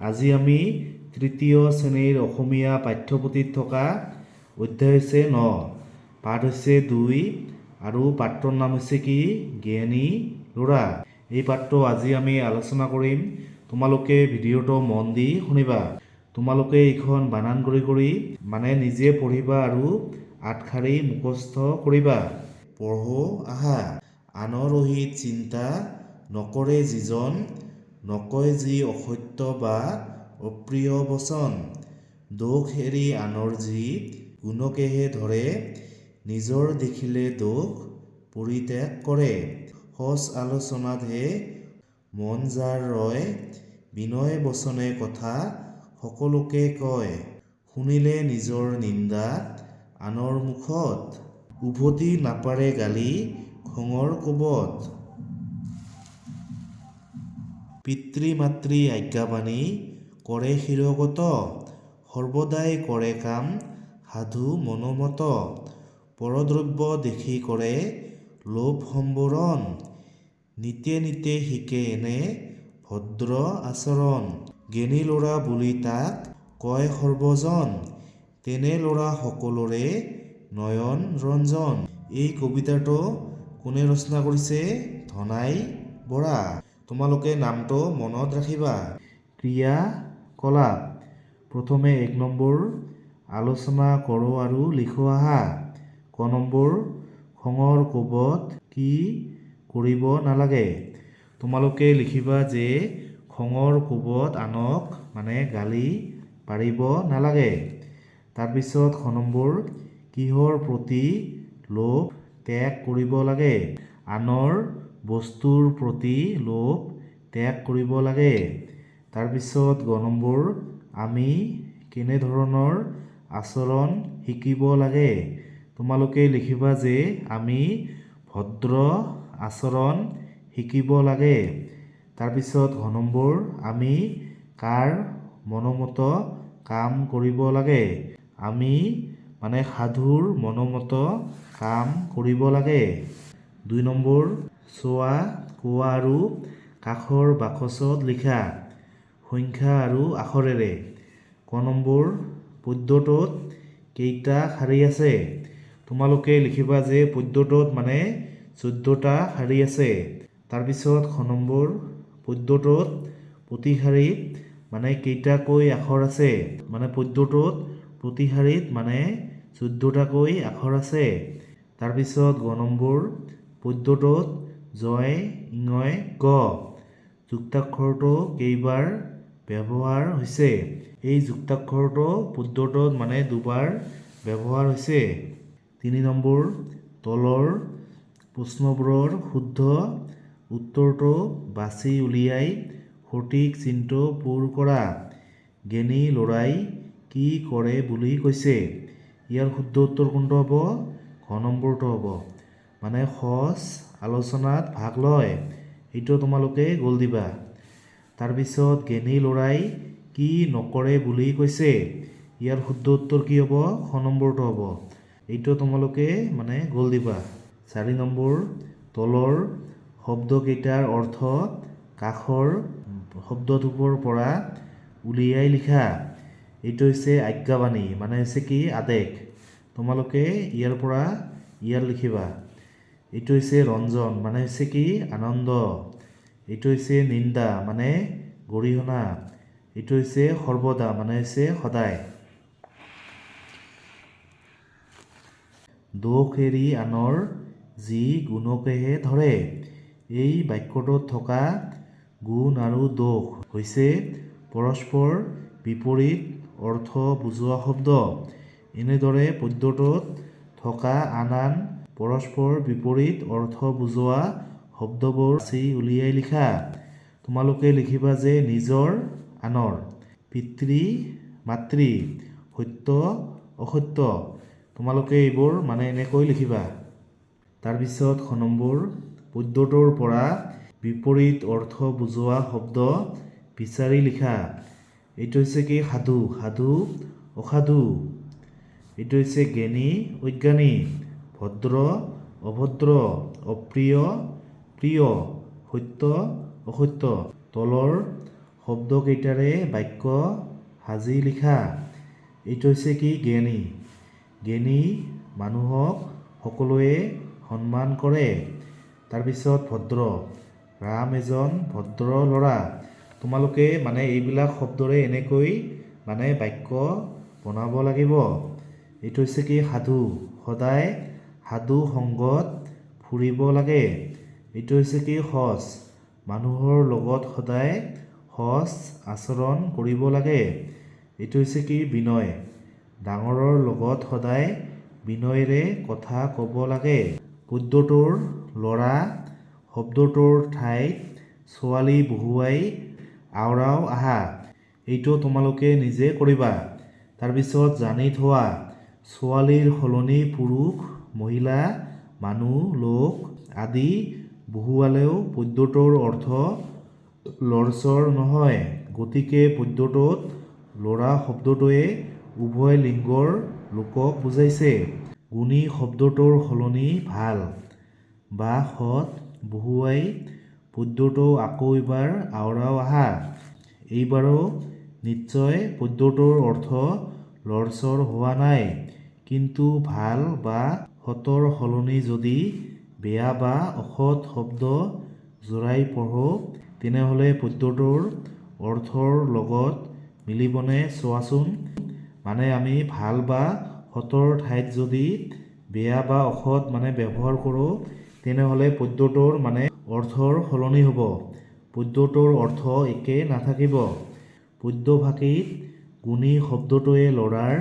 আজি আমি তৃতীয় শ্ৰেণীৰ অসমীয়া পাঠ্যপুথিত থকা অধ্যায় হৈছে 9, পাঠ হৈছে 2 আৰু পাঠটোৰ নাম হৈছে কি জ্ঞানী ল'ৰা। এই পাঠটো আজি আমি আলোচনা কৰিম। তোমালোকে ভিডিঅ'টো মন দি শুনিবা। তোমালোকে এইখন বানান কৰি মানে নিজে পঢ়িবা আৰু আঠশাৰী মুখস্থ কৰিবা। পঢ়ো আহা। আনৰ অহিত চিন্তা নকৰে যিজন, নকয় যি অসত্য বা অপ্ৰিয় বচন। দোষ এৰি আনৰ যি গুণকেহে ধৰে, নিজৰ দেখিলে দোষ পৰিত্যাগ কৰে। সঁচ আলোচনাতহে মন যাৰ ৰয়, বিনয় বচনে কথা সকলোকে কয়। শুনিলে নিজৰ নিন্দা আনৰ মুখত, উভতি নাপাৰে গালি খঙৰ কোবত। পিতৃ মাতৃ আজ্ঞাবানী কৰে শিৰগত, সৰ্বদাই কৰে কাম সাধু মনোমত। পৰদ্ৰব্য দেখি কৰে লোভ সম্বৰণ, নিতে নিতে শিকে এনে ভদ্ৰ আচৰণ। জ্ঞানী ল'ৰা বুলি তাক কয় সৰ্বজন, তেনে ল'ৰা সকলোৰে নয়ন ৰঞ্জন। এই কবিতাটো কোনে ৰচনা কৰিছে? ধনাই বৰা। তোমালোকে নামটো মনত ৰাখিবা। ক্ৰিয়া কলাপ। প্ৰথমে 1 নম্বৰ আলোচনা কৰোঁ আৰু লিখো আহা। ক নম্বৰ খঙৰ কোবত কি কৰিব নালাগে। তোমালোকে লিখিবা যে খঙৰ কোবত আনক মানে গালি পাৰিব নালাগে। তাৰপিছত খ নম্বৰ কিহৰ প্ৰতি লোভ ত্যাগ কৰিব লাগে। আনৰ বস্তুৰ প্ৰতি লোভ ত্যাগ কৰিব লাগে। তাৰপিছত গ নম্বৰ আমি কেনেধৰণৰ আচৰণ শিকিব লাগে। তোমালোকে লিখিবা যে আমি ভদ্ৰ আচৰণ শিকিব লাগে। তাৰপিছত ঘ নম্বৰ আমি কাৰ মনোমত কাম কৰিব লাগে। আমি মানে সাধুৰ মনোমত কাম কৰিব লাগে। 2 নম্বৰ চোৱা কোৱা আৰু কাষৰ বাকচত লিখা সংখ্যা আৰু আখৰেৰে। ক নম্বৰ পদ্যটোত কেইটা শাৰী আছে। তোমালোকে লিখিবা যে পদ্যটোত মানে 14টা শাৰী আছে। তাৰপিছত খ নম্বৰ পদ্যটোত প্ৰতি শাৰীত মানে কেইটাকৈ আখৰ আছে। মানে পদ্যটোত প্ৰতি শাৰীত মানে 14টাকৈ আখৰ আছে। তাৰপিছত গ নম্বৰ পদ্যটোত জয় ঙয় গ যুক্তাক্ষৰটো কেইবাৰ ব্যৱহাৰ হৈছে। এই যুক্তাক্ষৰটো পদ্যটোত মানে 2বাৰ ব্যৱহাৰ হৈছে। 3 নম্বৰ তলৰ প্ৰশ্নবোৰৰ শুদ্ধ উত্তৰটো বাছি উলিয়াই সঠিক চিনটো পূৰ কৰা। জ্ঞানী ল'ৰাই কি কৰে বুলি কৈছে। ইয়াৰ শুদ্ধ উত্তৰ কোনটো হ'ব? ঘ নম্বৰটো হ'ব। মানে সঁচ আলোচনাত ভাগ লয়। এইটো তোমালোকে গ'ল দিবা। তাৰপিছত জ্ঞানী ল'ৰাই কি নকৰে বুলি কৈছে। ইয়াৰ শুদ্ধ উত্তৰ কি হ'ব? খ নম্বৰটো হ'ব। এইটো তোমালোকে মানে গ'ল দিবা। 4 নম্বৰ তলৰ শব্দকেইটাৰ অৰ্থ কাষৰ শব্দটোৰ পৰা উলিয়াই লিখা। এইটো হৈছে আজ্ঞাবাণী মানে হৈছে কি আদেশ। তোমালোকে ইয়াৰ পৰা ইয়াৰ লিখিবা। এইটো হৈছে ৰঞ্জন মানে হৈছে কি আনন্দ। এইটো হৈছে নিন্দা মানে গৰিহণা। এইটো হৈছে সৰ্বদা মানে হৈছে সদায়। দোষ এৰি আনৰ যি গুণকেহে ধৰে। এই বাক্যটোত থকা গুণ আৰু দোষ হৈছে পৰস্পৰ বিপৰীত অৰ্থ বুজোৱা শব্দ। এনেদৰে পদ্যটোত থকা আন পৰস্পৰ বিপৰীত অৰ্থ বুজোৱা শব্দবোৰ বাছি উলিয়াই লিখা। তোমালোকে লিখিবা যে নিজৰ আনৰ, পিতৃ মাতৃ, সত্য অসত্য। তোমালোকে এইবোৰ মানে এনেকৈ লিখিবা। তাৰপিছত খ নম্বৰ পদ্যটোৰ পৰা বিপৰীত অৰ্থ বুজোৱা শব্দ বিচাৰি লিখা। এইটো হৈছে কি সাধু সাধু অসাধু। এইটো হৈছে জ্ঞানী অজ্ঞানী, ভদ্ৰ অভদ্ৰ, অপ্ৰিয় প্ৰিয়, সত্য অসত্য। তলৰ শব্দকেইটাৰে বাক্য সাজি লিখা। এইটো হৈছে কি জ্ঞানী। জ্ঞানী মানুহক সকলোৱে সন্মান কৰে। তাৰপিছত ভদ্ৰ, ৰাম এজন ভদ্ৰ ল'ৰা। তোমালোকে এইবিলাক শব্দৰে এনেকৈ বাক্য বনাব লাগিব। এইটো হৈছে কি সাধু, সদায় সাধু সংগত ফুৰিব লাগে। এইটো হৈছে কি সঁচ, মানুহৰ লগত সদায় সঁচ আচৰণ কৰিব লাগে। এইটো হৈছে কি বিনয়, ডাঙৰৰ লগত সদায় বিনয়েৰে কথা ক'ব লাগে। পদ্যটোৰ ল'ৰা শব্দটোৰ ঠাইত ছোৱালী বহুৱাই আওৰাও আহা। এইটো তোমালোকে নিজে কৰিবা। তাৰপিছত জানি থোৱা, ছোৱালীৰ সলনি পুৰুষ, মহিলা, মানুহ, লোক আদি বহুৱালেও পদ্যটোৰ অৰ্থ লৰচৰ নহয়। গতিকে পদ্যটোত ল'ৰা শব্দটোৱে উভয় লিংগৰ লোকক বুজাইছে। গুণী শব্দটোৰ সলনি ভাল বা সৎ বহুৱাই পদ্যটো আকৌ এবাৰ আওৰাও আহা। এইবাৰো নিশ্চয় পদ্যটোৰ অৰ্থ লৰচৰ হোৱা নাই। কিন্তু ভাল বা সৎৰ সলনি যদি বেয়া বা অসৎ শব্দ জোৰাই পঢ়ো তেনেহ'লে পদ্যটোৰ অৰ্থৰ লগত মিলিবনে চোৱাচোন। আমি ভাল বা সৎৰ ঠাইত যদি বেয়া বা অসৎ ব্যৱহাৰ কৰোঁ তেনেহ'লে পদ্যটোৰ অৰ্থৰ সলনি হ'ব। পদ্যটোৰ অৰ্থ একে নাথাকিব। পদ্যফাঁকিত গুণী শব্দটোৱে ল'ৰাৰ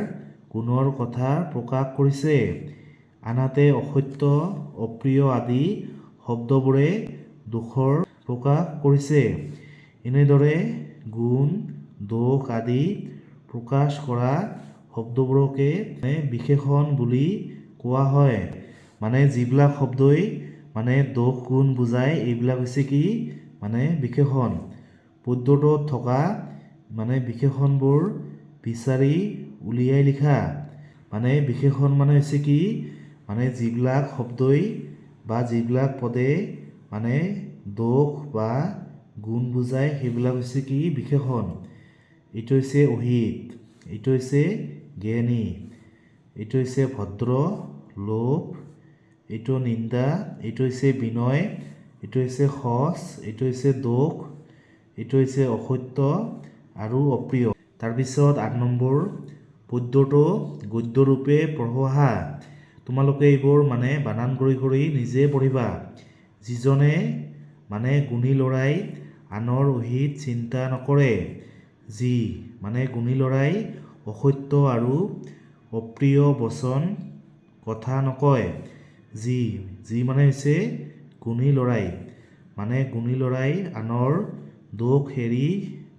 গুণৰ কথা প্ৰকাশ কৰিছে। আনহাতে অসত্য, অপ্ৰিয় আদি শব্দবোৰে দোষৰ প্ৰকাশ কৰিছে। এনেদৰে গুণ, দোষ আদি প্ৰকাশ কৰা শব্দবোৰকে বিশেষণ বুলি কোৱা হয়। যিবিলাক শব্দই দোষ গুণ বুজায় এইবিলাক হৈছে কি বিশেষণ। পদ্যটোত থকা বিশেষণবোৰ বিচাৰি উলিয়াই লিখা। বিশেষণ হৈছে কি যিবিলাক শব্দই বা যিবিলাক পদে দোষ বা গুণ বুজায় সেইবিলাক হৈছে কি বিশেষণ। এইটো হৈছে অহিত, এইটো হৈছে জ্ঞানী, এইটো হৈছে ভদ্ৰ, লোভ, এইটো নিন্দা, এইটো হৈছে বিনয়, এইটো হৈছে সঁচ, এইটো হৈছে দোষ, এইটো হৈছে অসত্য আৰু অপ্ৰিয়। তাৰপিছত ৮ নম্বৰ, পদ্যটো গদ্যৰূপে পঢ়োৱা। তোমালোকে এইবোৰ বানান কৰি নিজে পঢ়িবা। যিজনে গুণী ল'ৰাই আনৰ অহিত চিন্তা নকৰে। যি গুণী ল'ৰাই অসত্য আৰু অপ্ৰিয় বচন কথা নকয়। যি হৈছে গুণী ল'ৰাই। গুণী ল'ৰাই আনৰ দোষ এৰি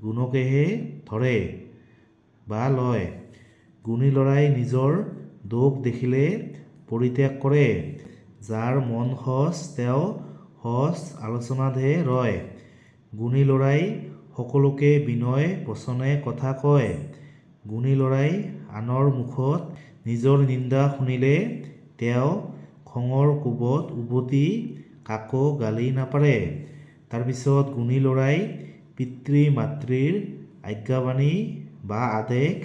গুণকেহে ধৰে বা লয়। গুণী ল'ৰাই নিজৰ দোষ দেখিলে পৰিত্যাগ কৰে। যাৰ মন সঁচ তেওঁ সঁচ আলোচনাতহে ৰয়। গুণী ল'ৰাই সকলোকে বিনয় বচনে কথা কয়। গুণী ল'ৰাই আনৰ মুখত নিজৰ নিন্দা শুনিলে তেওঁ খঙৰ কোবত উভতি কাকো গালি নাপাৰে। তাৰপিছত গুণী ল'ৰাই পিতৃ মাতৃৰ আজ্ঞাবাণী বা আদেশ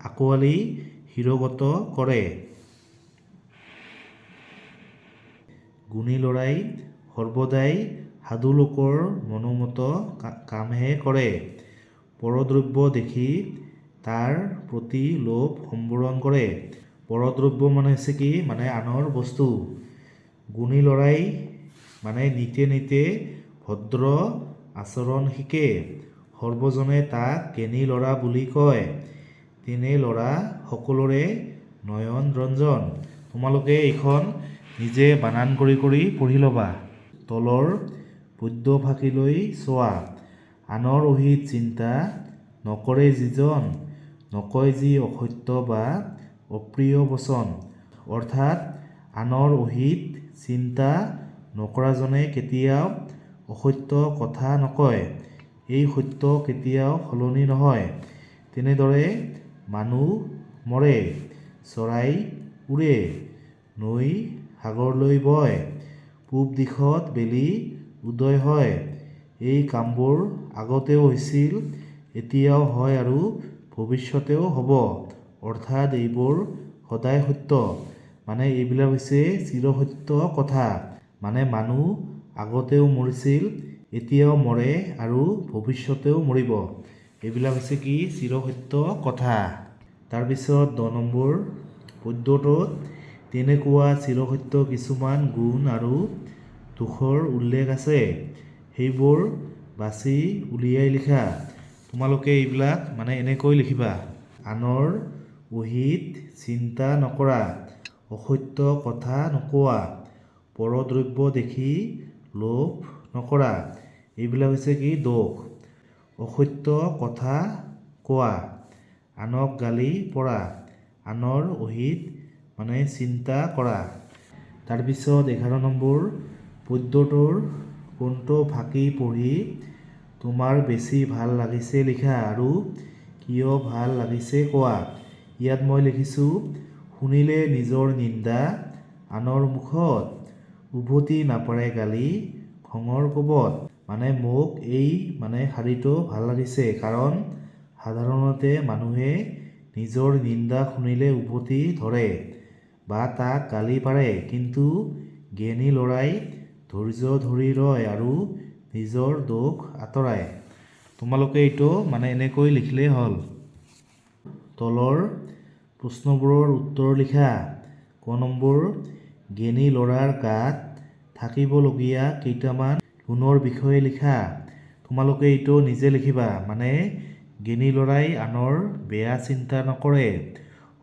আঁকোৱালি শিৰগত কৰে। গুণী ল'ৰাই সৰ্বদাই সাধু লোকৰ মনোমত কামহে কৰে। পৰদ্ৰব্য দেখি তাৰ প্ৰতি লোভ সম্বৰণ কৰে। পৰদ্ৰব্য হৈছে কি আনৰ বস্তু। গুণী ল'ৰাই নিতে নিতে ভদ্ৰ আচৰণ শিকে। সৰ্বজনে তাক জ্ঞানী ল'ৰা বুলি কয়। তেনে ল'ৰা সকলোৰে নয়ন ৰঞ্জন। তোমালোকে এইখন নিজে বানান কৰি পঢ়ি ল'বা। তলৰ পদ্যফাঁকিলৈ চোৱা। আনৰ অহিত চিন্তা নকৰে যিজন, নকয় যি অসত্য বা অপ্ৰিয় বচন। অৰ্থাৎ আনৰ অহিত চিন্তা নকৰাজনে কেতিয়াও অসত্য কথা নকয়। এই সত্য কেতিয়াও সলনি নহয়। তেনেদৰে মানুহ মৰে, চৰাই উৰে, নৈ সাগৰলৈ বয়, পূব দিশত বেলি উদয় হয়। এই কামবোৰ আগতেও হৈছিল, এতিয়াও হয় আৰু ভৱিষ্যতেও হ'ব, অৰ্থাৎ এইবোৰ সদায় সত্য। মানে এইবিলাক হৈছে চিৰসত্য কথা। মানে মানুহ আগতেও মৰিছিল, এতিয়াও মৰে আৰু ভৱিষ্যতেও মৰিব। এইবিলাক হৈছে কি চিৰসত্য কথা। তাৰপিছত 10 নম্বৰ পদ্যটোত তেনেকুৱা চিৰসত্য কিছুমান গুণ আৰু দোষৰ উল্লেখ আছে, সেইবোৰ বাছি উলিয়াই লিখা। তোমালোকে এইবিলাক মানে এনেকৈ লিখিবা। আনৰ অহিত চিন্তা নকৰা, অসত্য কথা নোকোৱা, পৰদ্ৰব্য দেখি লোভ নকৰা। এইবিলাক হৈছে কি দোষ। অসত্য কথা কোৱা, আনক গালি পৰা, আনৰ অহিত মানে চিন্তা কৰা। তাৰপিছত 11 নম্বৰ পদ্যটোৰ কোনটো ফাঁকি পঢ়ি তোমাৰ বেছি ভাল লাগিছে লিখা আৰু কিয় ভাল লাগিছে কোৱা। ইয়াত মই লিখিছোঁ, শুনিলে নিজৰ নিন্দা, আনৰ মুখত উভতি নাপৰে গালি, খঙৰ কোবত। মানে মোক এই শাৰীটো ভাল লাগিছে, কাৰণ সাধাৰণতে মানুহে নিজৰ নিন্দা শুনিলে উভতি ধৰে বা তাক গালি পাৰে, কিন্তু জ্ঞানী ল'ৰাই ধৈৰ্য ধৰি ৰয় আৰু নিজৰ দোষ আঁতৰায়। তোমালোকে এইটো এনেকৈ লিখিলেই হ'ল। তলৰ প্ৰশ্নবোৰৰ উত্তৰ লিখা। ক নম্বৰ, জ্ঞানী ল'ৰাৰ গাত থাকিবলগীয়া কেইটামান গুণৰ বিষয়ে লিখা। তোমালোকে এইটো নিজে লিখিবা। জ্ঞানী ল'ৰাই আনৰ বেয়া চিন্তা নকৰে,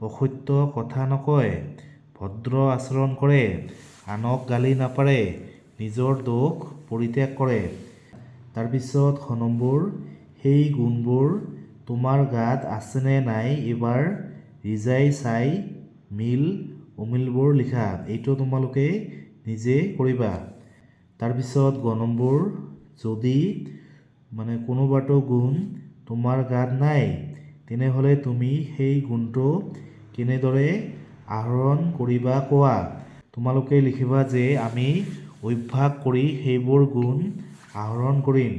অসত্য কথা নকয়, ভদ্ৰ আচৰণ কৰে, আনক গালি নাপাৰে, নিজৰ দোষ পৰিত্যাগ কৰে। তাৰপিছত খ নম্বৰ, সেই গুণবোৰ তোমাৰ গাত আছেনে নাই এবাৰ ৰিজাই চাই মিল অমিলবোৰ লিখা। এইটো তোমালোকে নিজে কৰিবা। তাৰপিছত গ নম্বৰ, যদি কোনোবাটো গুণ তোমাৰ গাত নাই, তেনেহ'লে তুমি সেই গুণটো কেনেদৰে আহৰণ কৰিবা কোৱা। তোমালোকে লিখিবা যে আমি অভ্যাস কৰি সেইবোৰ গুণ আহৰণ কৰিম।